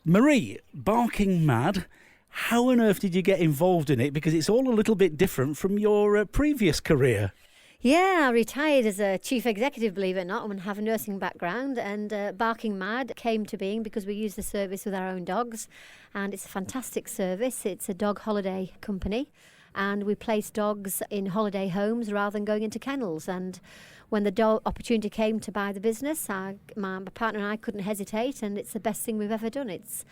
Marie, Barking Mad, how on earth did you get involved in it? Because it's all a little bit different from your previous career. Yeah, I retired as a chief executive, believe it or not, and have a nursing background. And Barking Mad came to being because we use the service with our own dogs. And it's a fantastic service. It's a dog holiday company. And we place dogs in holiday homes rather than going into kennels. And when the opportunity came to buy the business, my partner and I couldn't hesitate, and it's the best thing we've ever done. It's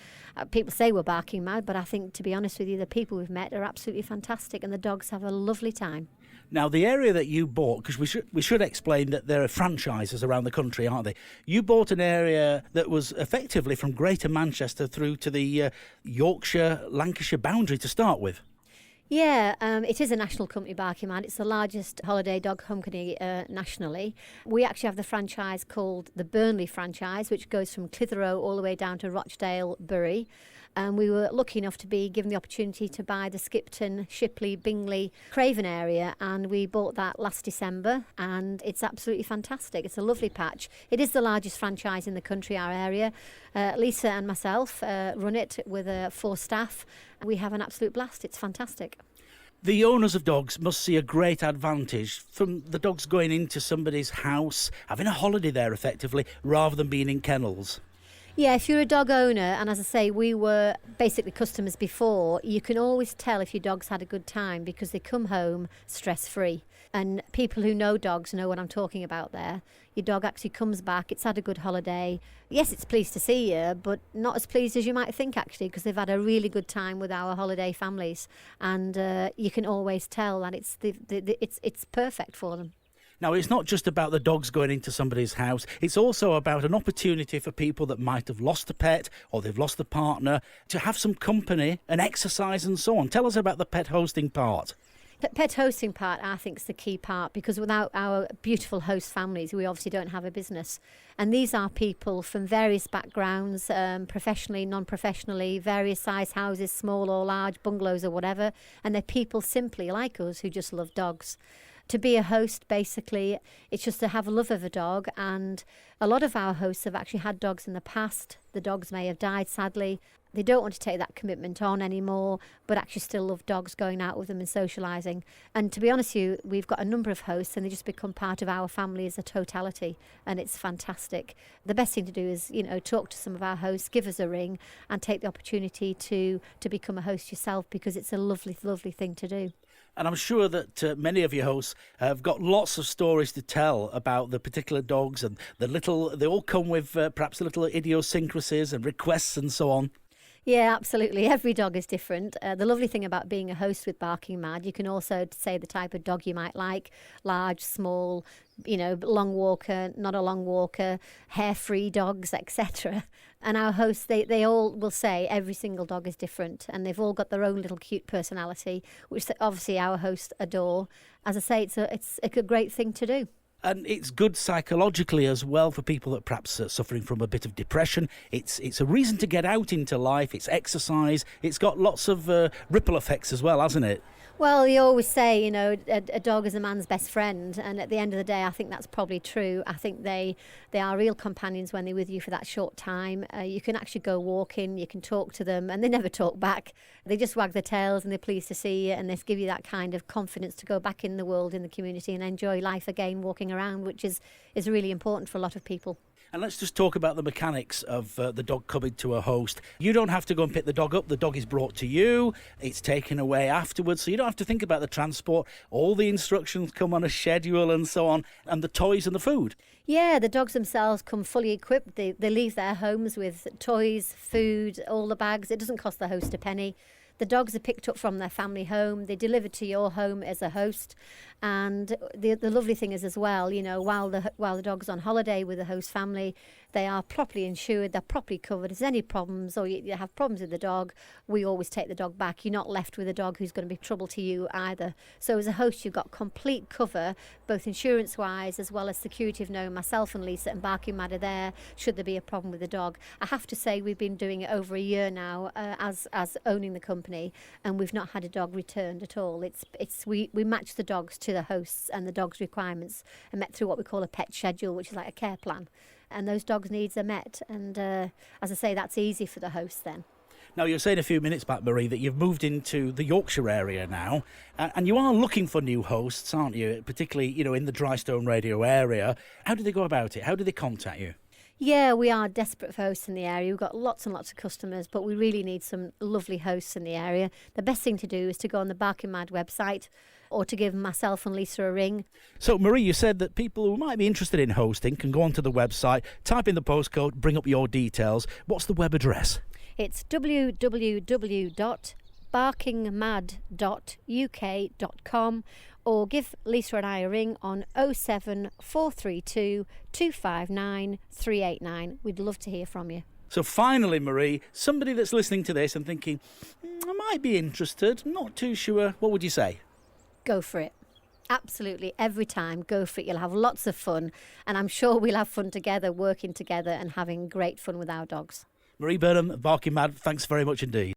people say we're barking mad, but I think, to be honest with you, the people we've met are absolutely fantastic, and the dogs have a lovely time. Now, the area that you bought, because we should explain that there are franchises around the country, aren't they? You bought an area that was effectively from Greater Manchester through to the Yorkshire-Lancashire boundary to start with. Yeah, it is a national company, Barking Mad. It's the largest holiday dog company nationally. We actually have the franchise called the Burnley franchise, which goes from Clitheroe all the way down to Rochdale, Bury. And we were lucky enough to be given the opportunity to buy the Skipton, Shipley, Bingley, Craven area, and we bought that last December, and it's absolutely fantastic. It's a lovely patch. It is the largest franchise in the country, our area. Lisa and myself run it with 4 staff. We have an absolute blast. It's fantastic. The owners of dogs must see a great advantage from the dogs going into somebody's house, having a holiday there effectively, rather than being in kennels. Yeah, if you're a dog owner, and as I say, we were basically customers before, you can always tell if your dog's had a good time because they come home stress-free. And people who know dogs know what I'm talking about there. Your dog actually comes back, it's had a good holiday. Yes, it's pleased to see you, but not as pleased as you might think, actually, because they've had a really good time with our holiday families. And you can always tell that it's perfect for them. Now, it's not just about the dogs going into somebody's house. It's also about an opportunity for people that might have lost a pet or they've lost a partner to have some company and exercise and so on. Tell us about the pet hosting part. The pet hosting part, I think, is the key part, because without our beautiful host families, we obviously don't have a business. And these are people from various backgrounds, professionally, non-professionally, various size houses, small or large, bungalows or whatever. And they're people simply like us who just love dogs. To be a host, basically, it's just to have a love of a dog. And a lot of our hosts have actually had dogs in the past. The dogs may have died, sadly. They don't want to take that commitment on anymore, but actually still love dogs, going out with them and socialising. And to be honest with you, we've got a number of hosts and they just become part of our family as a totality, and it's fantastic. The best thing to do is, talk to some of our hosts, give us a ring and take the opportunity to become a host yourself, because it's a lovely, lovely thing to do. And I'm sure that many of your hosts have got lots of stories to tell about the particular dogs, and they all come with perhaps little idiosyncrasies and requests and so on. Yeah, absolutely. Every dog is different. The lovely thing about being a host with Barking Mad, you can also say the type of dog you might like: large, small, long walker, not a long walker, hair-free dogs, etc. And our hosts, they all will say every single dog is different, and they've all got their own little cute personality, which obviously our hosts adore. As I say, it's a great thing to do. And it's good psychologically as well for people that perhaps are suffering from a bit of depression. It's a reason to get out into life. It's exercise. It's got lots of ripple effects as well, hasn't it? Well, you always say, a dog is a man's best friend, and at the end of the day, I think that's probably true. I think they are real companions when they're with you for that short time. You can actually go walking, you can talk to them, and they never talk back. They just wag their tails and they're pleased to see you, and they give you that kind of confidence to go back in the world, in the community, and enjoy life again, walking around, which is really important for a lot of people. And let's just talk about the mechanics of the dog coming to a host. You don't have to go and pick the dog up. The dog is brought to you. It's taken away afterwards, so you don't have to think about the transport. All the instructions come on a schedule and so on, and the toys and the food. Yeah, the dogs themselves come fully equipped. They leave their homes with toys, food, all the bags. It doesn't cost the host a penny. The dogs are picked up from their family home. They're delivered to your home as a host. And the lovely thing is as well, while the dog's on holiday with the host family, they are properly insured, they're properly covered. If there's any problems or you have problems with the dog, we always take the dog back. You're not left with a dog who's going to be trouble to you either. So as a host, you've got complete cover, both insurance-wise as well as security of knowing myself and Lisa and Barking Mad are there should there be a problem with the dog. I have to say we've been doing it over a year now as owning the company, and we've not had a dog returned at all. We match the dogs to the hosts and the dog's requirements, and met through what we call a pet schedule, which is like a care plan. and those dogs' needs are met. And as I say, that's easy for the host then. Now, you were saying a few minutes back, Marie, that you've moved into the Yorkshire area now, and you are looking for new hosts, aren't you? Particularly, in the Drystone radio area. How do they go about it? How do they contact you? Yeah, we are desperate for hosts in the area. We've got lots and lots of customers, but we really need some lovely hosts in the area. The best thing to do is to go on the Barking Mad website or to give myself and Lisa a ring. So, Marie, you said that people who might be interested in hosting can go onto the website, type in the postcode, bring up your details. What's the web address? It's www.barkingmad.uk.com, or give Lisa and I a ring on 07432 259 389. We'd love to hear from you. So finally, Marie, somebody that's listening to this and thinking, I might be interested, not too sure, what would you say? Go for it. Absolutely, every time, go for it. You'll have lots of fun, and I'm sure we'll have fun together, working together and having great fun with our dogs. Marie Burnham, Barking Mad, thanks very much indeed.